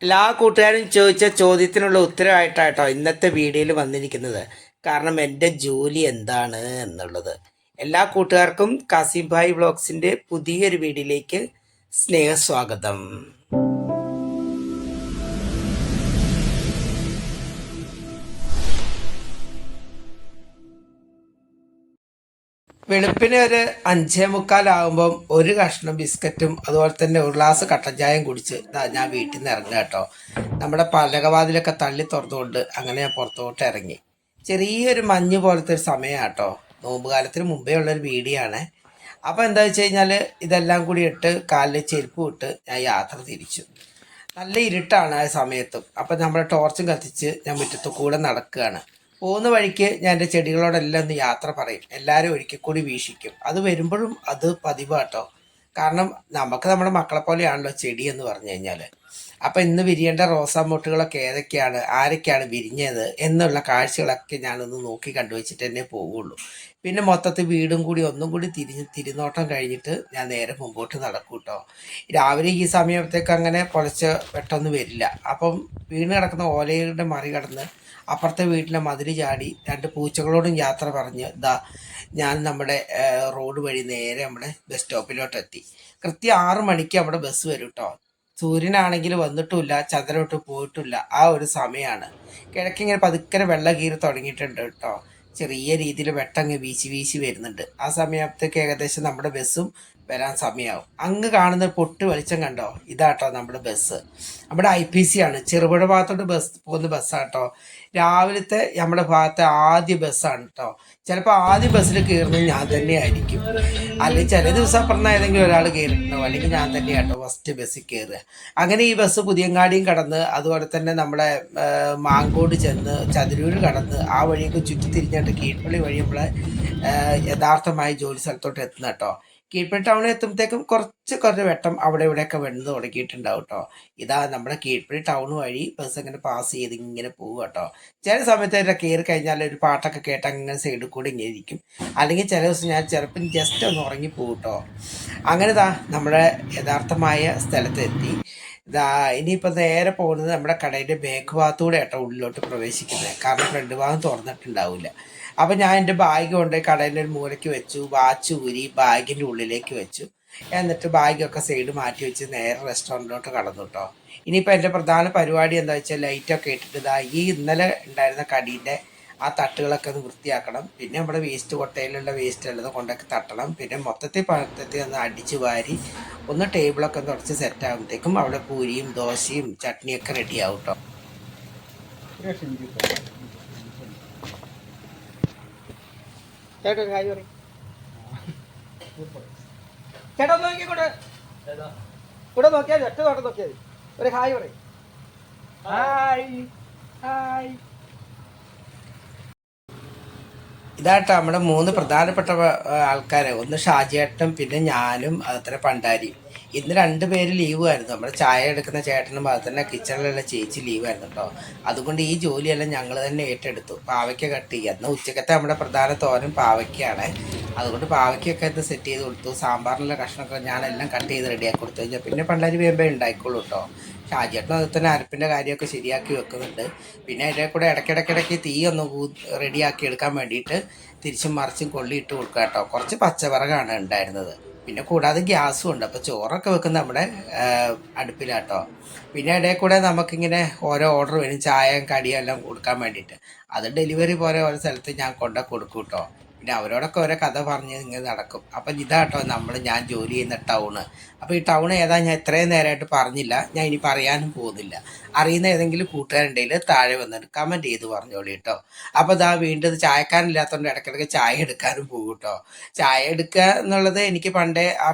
എല്ലാ കൂട്ടുകാരും ചോദിച്ച ചോദ്യത്തിനുള്ള ഉത്തരവായിട്ടാട്ടോ ഇന്നത്തെ വീഡിയോയിൽ വന്നിരിക്കുന്നത്. കാരണം എൻ്റെ ജോലി എന്താണ് എന്നുള്ളത്. എല്ലാ കൂട്ടുകാർക്കും കാസിം ഭായ് വ്ളോഗ്സിൻ്റെ പുതിയൊരു വീഡിയോയിലേക്ക് സ്നേഹസ്വാഗതം. വെളുപ്പിന് ഒരു 5:45 ഒരു കഷ്ണം ബിസ്ക്കറ്റും അതുപോലെ തന്നെ ഒരു ഗ്ലാസ് കട്ടൻ ചായയും കുടിച്ച് ഞാൻ വീട്ടിൽ നിന്ന് ഇറങ്ങുക കേട്ടോ. നമ്മുടെ പലകവാതിലൊക്കെ തള്ളി തുറന്നുകൊണ്ട് അങ്ങനെ ഞാൻ പുറത്തോട്ട് ഇറങ്ങി. ചെറിയൊരു മഞ്ഞ് പോലത്തെ ഒരു സമയം കേട്ടോ. നോമ്പ് കാലത്തിന് മുമ്പേ ഉള്ളൊരു വീഡിയോ ആണ്. അപ്പോൾ എന്താ വെച്ച് കഴിഞ്ഞാൽ ഇതെല്ലാം കൂടി ഇട്ട് കാലിൽ ചെരുപ്പ് ഇട്ട് ഞാൻ യാത്ര തിരിച്ചു. നല്ല ഇരുട്ടാണ് ആ സമയത്തും. അപ്പം നമ്മുടെ ടോർച്ചും കത്തിച്ച് ഞാൻ മുറ്റത്ത് കൂടെ നടക്കുകയാണ്. പോകുന്ന വഴിക്ക് ഞാൻ എൻ്റെ ചെടികളോടെല്ലാം ഒന്ന് യാത്ര പറയും. എല്ലാവരും ഒരിക്കൽ കൂടി വീക്ഷിക്കും. അത് വരുമ്പോഴും അത് പതിവാട്ടോ. കാരണം നമുക്ക് നമ്മുടെ മക്കളെ പോലെയാണല്ലോ ചെടി എന്ന് പറഞ്ഞു കഴിഞ്ഞാൽ. അപ്പം ഇന്ന് വിരിയേണ്ട റോസാമൊട്ടുകളൊക്കെ ഏതൊക്കെയാണ്, ആരൊക്കെയാണ് വിരിഞ്ഞത് എന്നുള്ള കാഴ്ചകളൊക്കെ ഞാനൊന്ന് നോക്കി കണ്ടുവച്ചിട്ട് തന്നെ പോവുള്ളൂ. പിന്നെ മൊത്തത്തിൽ വീടും കൂടി ഒന്നും കൂടി തിരിനോട്ടം കഴിഞ്ഞിട്ട് ഞാൻ നേരെ മുമ്പോട്ട് നടക്കും കേട്ടോ. രാവിലെ ഈ സമയത്തേക്ക് അങ്ങനെ പൊളച്ച് പെട്ടെന്ന് വരില്ല. അപ്പം വീണ് കിടക്കുന്ന ഓലയുടെ മറികടന്ന് അപ്പുറത്തെ വീട്ടിലെ മതിൽ ചാടി 2 പൂച്ചകളോടും യാത്ര പറഞ്ഞ് ഞാൻ നമ്മുടെ റോഡ് വഴി നേരെ നമ്മുടെ ബസ് സ്റ്റോപ്പിലോട്ടെത്തി. കൃത്യം 6 മണിക്ക് നമ്മുടെ ബസ് വരും കേട്ടോ. സൂര്യനാണെങ്കിൽ വന്നിട്ടുമില്ല, ചന്ദ്രനോട്ട് പോയിട്ടില്ല. ആ ഒരു സമയമാണ്. കിഴക്കിങ്ങനെ പതുക്കനെ വെള്ളം കീറി തുടങ്ങിയിട്ടുണ്ട് കേട്ടോ. ചെറിയ രീതിയിൽ വെട്ടങ്ങ് വീശി വീശി വരുന്നുണ്ട്. ആ സമയത്തേക്ക് ഏകദേശം നമ്മുടെ ബസ്സും വരാൻ സമയമാവും. അങ്ങ് കാണുന്ന പൊട്ട് വെളിച്ചം കണ്ടോ, ഇതാട്ടോ നമ്മുടെ ബസ്. നമ്മുടെ IPC ആണ്, ചെറുപുഴ ഭാഗത്തോട്ട് പോകുന്ന ബസ്സാട്ടോ. രാവിലത്തെ നമ്മുടെ ഭാഗത്തെ ആദ്യ ബസ്സാണ് കേട്ടോ. ചിലപ്പോൾ ആദ്യ ബസ്സിൽ കയറുന്നത് ഞാൻ തന്നെ ആയിരിക്കും, അല്ലെങ്കിൽ ചില ദിവസം അപ്പുറത്ത് ഏതെങ്കിലും ഒരാൾ കയറിയിട്ടുണ്ടാവും, അല്ലെങ്കിൽ ഞാൻ തന്നെയാട്ടോ ഫസ്റ്റ് ബസ്സിൽ കയറുക. അങ്ങനെ ഈ ബസ് പുതിയങ്ങാടിയും കടന്ന് അതുപോലെ തന്നെ നമ്മുടെ മാങ്കോട് ചെന്ന് ചതിരൂർ കടന്ന് ആ വഴിയൊക്കെ ചുറ്റി തിരിഞ്ഞിട്ട് കീഴ്പള്ളി വഴി നമ്മളെ യഥാർത്ഥമായ ജോലി സ്ഥലത്തോട്ട് എത്തുന്ന കേട്ടോ. കീഴ്പള്ളി ടൗണിൽ എത്തുമ്പോഴത്തേക്കും കുറച്ച് വെട്ടം അവിടെ ഇവിടെയൊക്കെ വെണ്ണ് തുടങ്ങിയിട്ടുണ്ടാവും കേട്ടോ. ഇതാ നമ്മുടെ കീഴ്പള്ളി ടൗൺ വഴി ബസ് ഇങ്ങനെ പാസ് ചെയ്ത് ഇങ്ങനെ പോകുക കേട്ടോ. ചില സമയത്ത് അതിൻ്റെ കയറി കഴിഞ്ഞാൽ ഒരു പാട്ടൊക്കെ കേട്ട് അങ്ങനെ സൈഡിൽ കൂടെ ഇങ്ങനെ ഇരിക്കും. അല്ലെങ്കിൽ ചില ദിവസം ഞാൻ ചിലപ്പം ജസ്റ്റ് ഒന്ന് ഉറങ്ങിപ്പോകും കേട്ടോ. അങ്ങനെ നമ്മുടെ യഥാർത്ഥമായ സ്ഥലത്തെത്തി. ഇനിയിപ്പോൾ നേരെ പോകുന്നത് നമ്മുടെ കടയുടെ ബാക്ക് ഭാഗത്തൂടെ കേട്ടോ ഉള്ളിലോട്ട് പ്രവേശിക്കുന്നത്. കാരണം ഫ്രണ്ട് ഭാഗം തുറന്നിട്ടുണ്ടാവില്ല. അപ്പം ഞാൻ എൻ്റെ ബാഗ് കൊണ്ട് കടയിൻ്റെ ഒരു മൂലയ്ക്ക് വെച്ചു, വാച്ച് ഊരി ബാഗിൻ്റെ ഉള്ളിലേക്ക് വെച്ചു. എന്നിട്ട് ബാഗൊക്കെ സൈഡ് മാറ്റി വെച്ച് നേരെ റെസ്റ്റോറൻറ്റിലോട്ട് കടന്നു കേട്ടോ. ഇനിയിപ്പോൾ എൻ്റെ പ്രധാന പരിപാടി എന്താ വെച്ചാൽ ലൈറ്റൊക്കെ ഇട്ടിട്ട് ഈ ഇന്നലെ ഉണ്ടായിരുന്ന കടീൻ്റെ ആ തട്ടുകളൊക്കെ ഒന്ന് വൃത്തിയാക്കണം. പിന്നെ നമ്മുടെ വേസ്റ്റ് കൊട്ടയിലുള്ള വേസ്റ്റ് ഉള്ളത് കൊണ്ടൊക്കെ തട്ടണം. പിന്നെ മൊത്തത്തിൽ ഒന്ന് അടിച്ച് വാരി ഒന്ന് ടേബിളൊക്കെ ഒന്ന് തുടച്ച് സെറ്റ് ആകുമ്പോഴത്തേക്കും അവിടെ പൂരിയും ദോശയും ചട്നിയൊക്കെ റെഡിയാവും കേട്ടോ. ചേട്ടാ ഒരു ഹായ് പറയും. ചേട്ടാ ഒന്ന് നോക്കിക്കൂടെ, ഇവിടെ നോക്കിയാൽ ഒറ്റ നോട്ടം നോക്കിയാൽ ഒരു ഹായ് പറയും. Hi hi. ഇതാട്ടോ നമ്മുടെ 3 പ്രധാനപ്പെട്ട ആൾക്കാർ. ഒന്ന് ഷാജിയേട്ടനും പിന്നെ ഞാനും അതുപോലെ പണ്ടാരിയും. ഇന്ന് 2 പേര് ലീവായിരുന്നു. നമ്മുടെ ചായ എടുക്കുന്ന ചേട്ടനും അതുപോലെ തന്നെ കിച്ചണിലുള്ള ചേച്ചി ലീവായിരുന്നു കേട്ടോ. അതുകൊണ്ട് ഈ ജോലിയെല്ലാം ഞങ്ങൾ തന്നെ ഏറ്റെടുത്തു. പാവയ്ക്ക കട്ട് ചെയ്യുക. എന്നാൽ ഉച്ചക്കത്തെ നമ്മുടെ പ്രധാന തോരൻ പാവയ്ക്കയാണ്. അതുകൊണ്ട് പാവയ്ക്കൊക്കെ ഇത് സെറ്റ് ചെയ്ത് കൊടുത്തു. സാമ്പാറിനുള്ള കഷ്ണമൊക്കെ ഞാനെല്ലാം കട്ട് ചെയ്ത് റെഡിയാക്കി കൊടുത്തു കഴിഞ്ഞാൽ പിന്നെ പണ്ടാരി വേമ്പേ ഉണ്ടായിക്കോളൂ കേട്ടോ. ഷാജിയേട്ടനും അതുപോലെ തന്നെ അരപ്പിൻ്റെ കാര്യമൊക്കെ ശരിയാക്കി വെക്കുന്നുണ്ട്. പിന്നെ അതിൻ്റെ കൂടെ ഇടയ്ക്കിടയ്ക്ക് തീ ഒന്ന് റെഡിയാക്കി എടുക്കാൻ വേണ്ടിയിട്ട് തിരിച്ചും മറിച്ചും കൊള്ളിയിട്ട് കൊടുക്കുക കേട്ടോ. കുറച്ച് പച്ചവിറകാണ് ഉണ്ടായിരുന്നത്. പിന്നെ കൂടാതെ ഗ്യാസും ഉണ്ട്. അപ്പോൾ ചോറൊക്കെ വെക്കുന്ന നമ്മുടെ അടുപ്പിലാട്ടോ. പിന്നെ ഇടയിൽ കൂടെ നമുക്കിങ്ങനെ ഓരോ ഓർഡർ വരും, ചായയും കടിയും എല്ലാം കൊടുക്കാൻ വേണ്ടിയിട്ട്. അത് ഡെലിവറി പോലെ ഓരോ സ്ഥലത്ത് ഞാൻ കൊടുക്കും കേട്ടോ. പിന്നെ അവരോടൊക്കെ ഓരോ കഥ പറഞ്ഞ് ഇങ്ങനെ നടക്കും. അപ്പം ഇതാട്ടോ ഞാൻ ജോലി ചെയ്യുന്ന ടൗണ്. അപ്പോൾ ഈ ടൗൺ ഏതാ ഞാൻ ഇത്രയും നേരമായിട്ട് പറഞ്ഞില്ല, ഞാൻ ഇനി പറയാനും പോകുന്നില്ല. അറിയുന്ന ഏതെങ്കിലും കൂട്ടുകാരുണ്ടെങ്കിൽ താഴെ വന്നിട്ട് കമൻറ്റ് ചെയ്ത് പറഞ്ഞോളൂ കേട്ടോ. അപ്പോൾ വീണ്ടും ചായക്കാരില്ലാത്തതുകൊണ്ട് ഇടയ്ക്കിടയ്ക്ക് ചായ എടുക്കാനും പോകും കേട്ടോ. ചായ എടുക്കുക എന്നുള്ളത് എനിക്ക് പണ്ടേ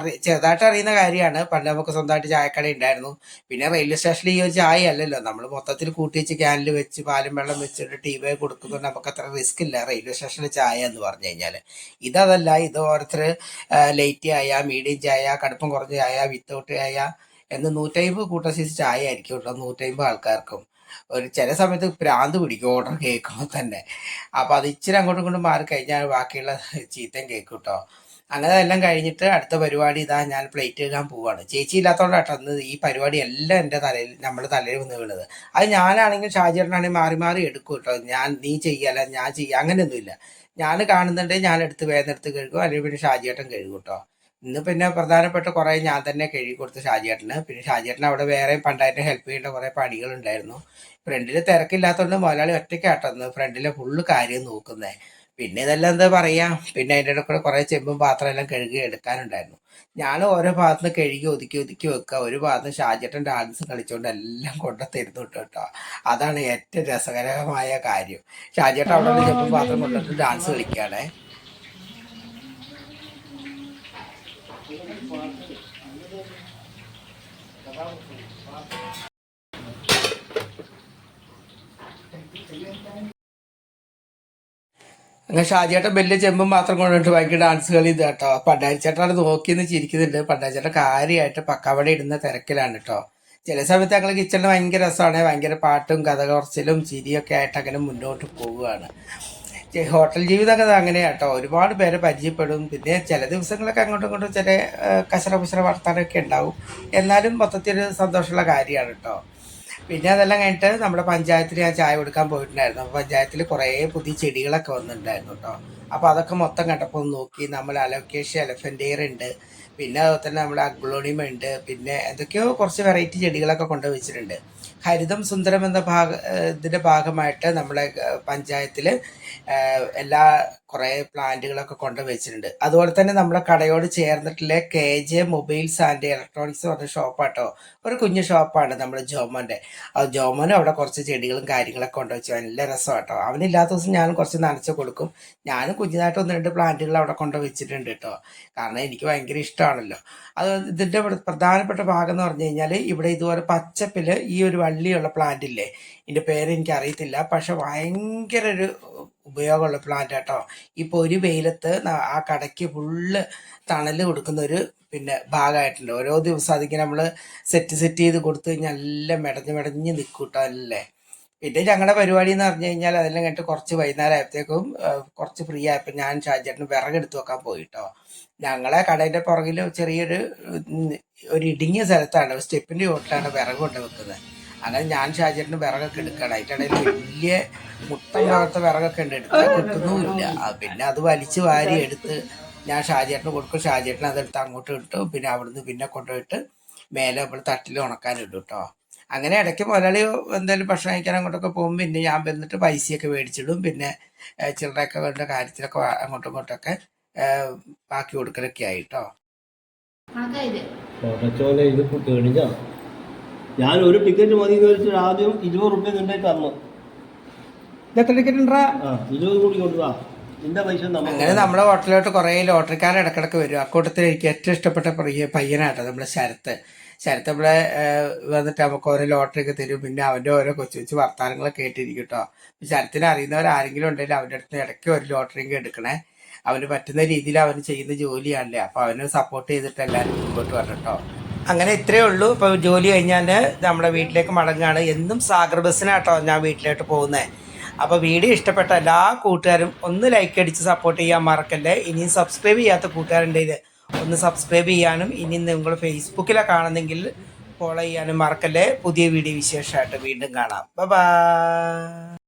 ചെറുതായിട്ട് അറിയുന്ന കാര്യമാണ്. പണ്ട് നമുക്ക് സ്വന്തമായിട്ട് ചായക്കട ഉണ്ടായിരുന്നു. പിന്നെ റെയിൽവേ സ്റ്റേഷനിൽ ഈ ഒരു ചായ അല്ലല്ലോ, നമ്മൾ മൊത്തത്തിൽ കൂട്ടി വെച്ച് ക്യാനിൽ വെച്ച് പാലും വെള്ളം വെച്ചിട്ട് ടീ വേ കൊടുക്കുന്നുണ്ട്. നമുക്ക് അത്ര റിസ്ക് ഇല്ല റെയിൽവേ സ്റ്റേഷനിൽ ചായ എന്ന് പറഞ്ഞു കഴിഞ്ഞാൽ. ഇതല്ല, ഇത് ഓരോരുത്തർ ലൈറ്റ് ചായ, മീഡിയം ചായ, കടുപ്പം കുറഞ്ഞ ചായ, വിത്തൗട്ട് ചായ എന്ന് 150 കൂട്ട സൈസ് ചായ ആയിരിക്കും കേട്ടോ 150 ആൾക്കാർക്കും. ചില സമയത്ത് ഭ്രാന്ത് പിടിക്കും ഓർഡർ കേൾക്കുമ്പോൾ തന്നെ. അപ്പോൾ അത് ഇച്ചിരി അങ്ങോട്ടും ഇങ്ങോട്ടും മാറി കഴിഞ്ഞാൽ ബാക്കിയുള്ള ചീത്തയും കേൾക്കും കേട്ടോ. അങ്ങനെ എല്ലാം കഴിഞ്ഞിട്ട് അടുത്ത പരിപാടി ഇതാ ഞാൻ പ്ലേറ്റ് കഴുകാൻ പോവുകയാണ്. ചേച്ചി ഇല്ലാത്തതുകൊണ്ടാട്ടോ അന്ന് ഈ പരിപാടി എല്ലാം എൻ്റെ തലയിൽ നമ്മുടെ തലയിൽ വന്ന് വീണത്. അത് ഞാനാണെങ്കിൽ ഷാജിയേട്ടനാണെങ്കിൽ മാറി മാറി എടുക്കും കേട്ടോ. നീ ചെയ്യല ഞാൻ ചെയ്യുക അങ്ങനെയൊന്നുമില്ല. ഞാൻ കാണുന്നുണ്ടെങ്കിൽ ഞാൻ എടുത്ത് വേഗം എടുത്ത് കഴുകും, അല്ലെങ്കിൽ പിന്നെ ഷാജിയേട്ടൻ കഴുകും കേട്ടോ. ഇന്ന് പിന്നെ പ്രധാനപ്പെട്ട കുറേ ഞാൻ തന്നെ കഴുകി കൊടുത്ത് ഷാജിയേട്ടന്. പിന്നെ ഷാജിയേട്ടൻ അവിടെ വേറെ പണ്ടായിട്ട് ഹെൽപ്പ് ചെയ്യേണ്ട കുറേ പണികളുണ്ടായിരുന്നു. ഫ്രണ്ടിൽ തിരക്കില്ലാത്തതുകൊണ്ട് മുതലാളി ഒറ്റയ്ക്കാട്ടോ ഇന്ന് ഫ്രണ്ടിലെ ഫുള്ള് കാര്യം നോക്കുന്നത്. പിന്നെ ഇതെല്ലാം എന്താ പറയുക, പിന്നെ അതിൻ്റെ ഇടയിൽ കൂടെ കുറേ ചെമ്പും പാത്രം എല്ലാം കഴുകി എടുക്കാനുണ്ടായിരുന്നു. ഞാൻ ഓരോ ഭാഗത്തുനിന്ന് കഴുകി ഒതുക്കി ഒതുക്കി വെക്കുക. ഒരു ഭാഗത്ത് ഷാജിയേട്ടൻ ഡാൻസ് കളിച്ചുകൊണ്ട് എല്ലാം കൊണ്ട് തരുന്നു കേട്ടോ. അതാണ് ഏറ്റവും രസകരമായ കാര്യം. ഷാജിയേട്ടൻ അവിടെ ചെമ്പും പാത്രം കൊണ്ടിട്ട് ഡാൻസ് കളിക്കുകയാണേ. അങ്ങനെ ഷാജിയേട്ടൻ വലിയ ചെമ്പും പാത്രം കൊണ്ടിട്ട് ഭയങ്കര ഡാൻസ് കളി ഇത് കേട്ടോ. പണ്ടാരിച്ചേട്ടനാണ് നോക്കിയെന്ന് ചിരിക്കുന്നുണ്ട്. പണ്ടാരിച്ചേട്ടൻ കാര്യമായിട്ട് പക്കാവട ഇടുന്ന തിരക്കിലാണ് കേട്ടോ. ചില സമയത്ത് ഞങ്ങൾ കിച്ചണിൽ ഭയങ്കര രസമാണ്. ഭയങ്കര പാട്ടും കഥ കുറച്ചിലും ചിരിയൊക്കെ ആയിട്ട് അങ്ങനെ മുന്നോട്ട് പോവുകയാണ്. ഹോട്ടൽ ജീവിതമൊക്കെ അങ്ങനെയാണ് കേട്ടോ. ഒരുപാട് പേരെ പരിചയപ്പെടും. പിന്നെ ചില ദിവസങ്ങളൊക്കെ അങ്ങോട്ടും ഇങ്ങോട്ടും ചില കശറ പുശറ വർത്താനമൊക്കെ ഉണ്ടാവും. എന്നാലും മൊത്തത്തിൽ സന്തോഷമുള്ള കാര്യമാണ് കേട്ടോ. പിന്നെ അതെല്ലാം കഴിഞ്ഞിട്ട് നമ്മുടെ പഞ്ചായത്തിൽ ഞാൻ ചായ കൊടുക്കാൻ പോയിട്ടുണ്ടായിരുന്നു. അപ്പോൾ പഞ്ചായത്തിൽ കുറേ പുതിയ ചെടികളൊക്കെ വന്നിട്ടുണ്ടായിരുന്നു കേട്ടോ. അപ്പോൾ അതൊക്കെ മൊത്തം കണ്ടപ്പോൾ നോക്കി. നമ്മൾ അലോക്കേഷ്യ എലഫൻ്റ് ഇയർ ഉണ്ട്, പിന്നെ അതുപോലെ തന്നെ നമ്മുടെ അഗ്ലോണിമ ഉണ്ട്, പിന്നെ എന്തൊക്കെയോ കുറച്ച് വെറൈറ്റി ചെടികളൊക്കെ കൊണ്ടുവച്ചിട്ടുണ്ട്. ഹരിതം സുന്ദരം എന്ന ഇതിൻ്റെ ഭാഗമായിട്ട് നമ്മളെ പഞ്ചായത്തിൽ എല്ലാ കുറേ പ്ലാന്റുകളൊക്കെ കൊണ്ടുവച്ചിട്ടുണ്ട്. അതുപോലെ തന്നെ നമ്മുടെ കടയോട് ചേർന്നിട്ടുള്ള KJ മൊബൈൽസ് ആൻഡ് ഇലക്ട്രോണിക്സ് പറഞ്ഞ ഷോപ്പാട്ടോ. ഒരു കുഞ്ഞു ഷോപ്പാണ് നമ്മുടെ ജോമോൻ്റെ. ജോമോനും അവിടെ കുറച്ച് ചെടികളും കാര്യങ്ങളൊക്കെ കൊണ്ടുവച്ചു. നല്ല രസമാട്ടോ. അവനില്ലാത്ത ദിവസം ഞാനും കുറച്ച് നനച്ച് കൊടുക്കും. ഞാനും കുഞ്ഞിനായിട്ട് 1-2 പ്ലാന്റുകൾ അവിടെ കൊണ്ടുവച്ചിട്ടുണ്ട് കേട്ടോ. കാരണം എനിക്ക് ഭയങ്കര ഇഷ്ടമാണല്ലോ. അത് ഇതിൻ്റെ പ്രധാനപ്പെട്ട ഭാഗം എന്ന് പറഞ്ഞു കഴിഞ്ഞാൽ ഇവിടെ ഇതുപോലെ പച്ചപ്പിൽ ഈ ഒരു വള്ളിയുള്ള പ്ലാന്റ് ഇല്ലേ, ഇതിൻ്റെ പേര് എനിക്ക് അറിയത്തില്ല, പക്ഷെ ഭയങ്കര ഒരു ഉപയോഗമുള്ള പ്ലാന്റ് കേട്ടോ. ഇപ്പോൾ ഒരു വെയിലത്ത് ആ കടയ്ക്ക് ഫുള്ള് തണൽ കൊടുക്കുന്ന ഒരു പിന്നെ ഭാഗമായിട്ടുണ്ട്. ഓരോ ദിവസം അതിങ്ങനെ നമ്മൾ സെറ്റ് ചെയ്ത് കൊടുത്തു കഴിഞ്ഞാൽ എല്ലാം മെടഞ്ഞ് നിൽക്കും കേട്ടോ അല്ലേ. പിന്നെ ഞങ്ങളുടെ പരിപാടി എന്ന് പറഞ്ഞു കഴിഞ്ഞാൽ അതെല്ലാം കഴിഞ്ഞിട്ട് കുറച്ച് വൈകുന്നേരം ആയപ്പോഴത്തേക്കും കുറച്ച് ഫ്രീ ആയപ്പോൾ ഞാൻ ഷാജിയേട്ടന് വിറകെടുത്ത് വെക്കാൻ പോയിട്ടോ. ഞങ്ങളെ കടേൻ്റെ പുറകിൽ ചെറിയൊരു ഇടുങ്ങിയ സ്ഥലത്താണ്, സ്റ്റെപ്പിൻ്റെ ചോട്ടിലാണ് വിറക് കൊണ്ട് വെക്കുന്നത്. അങ്ങനെ ഞാൻ ഷാജിയേട്ടന് വിറകൊക്കെ എടുക്കണം. അതിൻ്റെ ഇടയിൽ വലിയ മുട്ട ഭാഗത്തെ വിറകൊക്കെ ഉണ്ട്, എടുത്താൽ കിട്ടുന്നുമില്ല. പിന്നെ അത് വലിച്ച് വാരി എടുത്ത് ഞാൻ ഷാജിയേട്ടന് കൊടുക്കും. ഷാജിയേട്ടൻ അതെടുത്ത് അങ്ങോട്ട് ഇട്ടു. പിന്നെ അവിടുന്ന് പിന്നെ കൊണ്ടുപോയിട്ട് മേലെ നമ്മൾ തട്ടിൽ ഉണക്കാനിടും കേട്ടോ. അങ്ങനെ ഇടയ്ക്ക് മുതലാളി എന്തായാലും ഭക്ഷണം കഴിക്കാൻ അങ്ങോട്ടൊക്കെ പോകും. പിന്നെ ഞാൻ വന്നിട്ട് പൈസയൊക്കെ മേടിച്ചിടും. പിന്നെ ചില്ലറയൊക്കെ വേണ്ട കാര്യത്തിലൊക്കെ അങ്ങോട്ടും ഇങ്ങോട്ടൊക്കെ ബാക്കി കൊടുക്കലൊക്കെ ആയിട്ടോ. ഞാൻ ഒരു ടിക്കറ്റ് മതി എന്ന് വെച്ചിട്ട് ആദ്യം 20 റുപ്യ നിന്റെ തന്നു. എത്ര ടിക്കറ്റ് ഉണ്ടാ? 20 കൂടി കൊടുത്താ നിന്റെ പൈസ. അങ്ങനെ നമ്മുടെ ഹോട്ടലിലോട്ട് കുറേ ലോട്ടറിക്കാർ ഇടക്കിടക്ക് വരും. അക്കൂട്ടത്തിൽ എനിക്ക് ഏറ്റവും ഇഷ്ടപ്പെട്ട പയ്യനാട്ടോ നമ്മുടെ ശരത്ത് ഇവിടെ വന്നിട്ട് നമുക്ക് ഓരോ ലോട്ടറിയൊക്കെ തരും. പിന്നെ അവൻ്റെ ഓരോ കൊച്ചു വർത്താനങ്ങളൊക്കെ കേട്ടിരിക്കും കേട്ടോ. ശരത്തിനെ അറിയുന്നവരാരെങ്കിലും ഉണ്ടെങ്കിൽ അവൻ്റെ അടുത്ത് ഇടയ്ക്ക് ഒരു ലോട്ടറിയൊക്കെ എടുക്കണേ. അവന് പറ്റുന്ന രീതിയിൽ അവന് ചെയ്യുന്ന ജോലിയാണല്ലേ, അപ്പോൾ അവന് സപ്പോർട്ട് ചെയ്തിട്ട് എല്ലാവരും മുമ്പോട്ട് വരണം കേട്ടോ. അങ്ങനെ ഇത്രയേ ഉള്ളൂ. ഇപ്പോൾ ജോലി കഴിഞ്ഞാൽ നമ്മുടെ വീട്ടിലേക്ക് മടങ്ങുകയാണ്. എന്നും സാഗർ ബസ്സിനാട്ടോ ഞാൻ വീട്ടിലോട്ട് പോകുന്നത്. അപ്പോൾ വീഡിയോ ഇഷ്ടപ്പെട്ട എല്ലാ കൂട്ടുകാരും ഒന്ന് ലൈക്ക് അടിച്ച് സപ്പോർട്ട് ചെയ്യാൻ മറക്കല്ലേ. ഇനിയും സബ്സ്ക്രൈബ് ചെയ്യാത്ത കൂട്ടുകാരുണ്ടെങ്കിൽ ഒന്ന് സബ്സ്ക്രൈബ് ചെയ്യാനും, ഇനി നിങ്ങൾ ഫേസ്ബുക്കിലാണ് കാണുന്നെങ്കിൽ ഫോളോ ചെയ്യാനും മറക്കല്ലേ. പുതിയ വീഡിയോ വിശേഷമായിട്ട് വീണ്ടും കാണാം. ബൈ.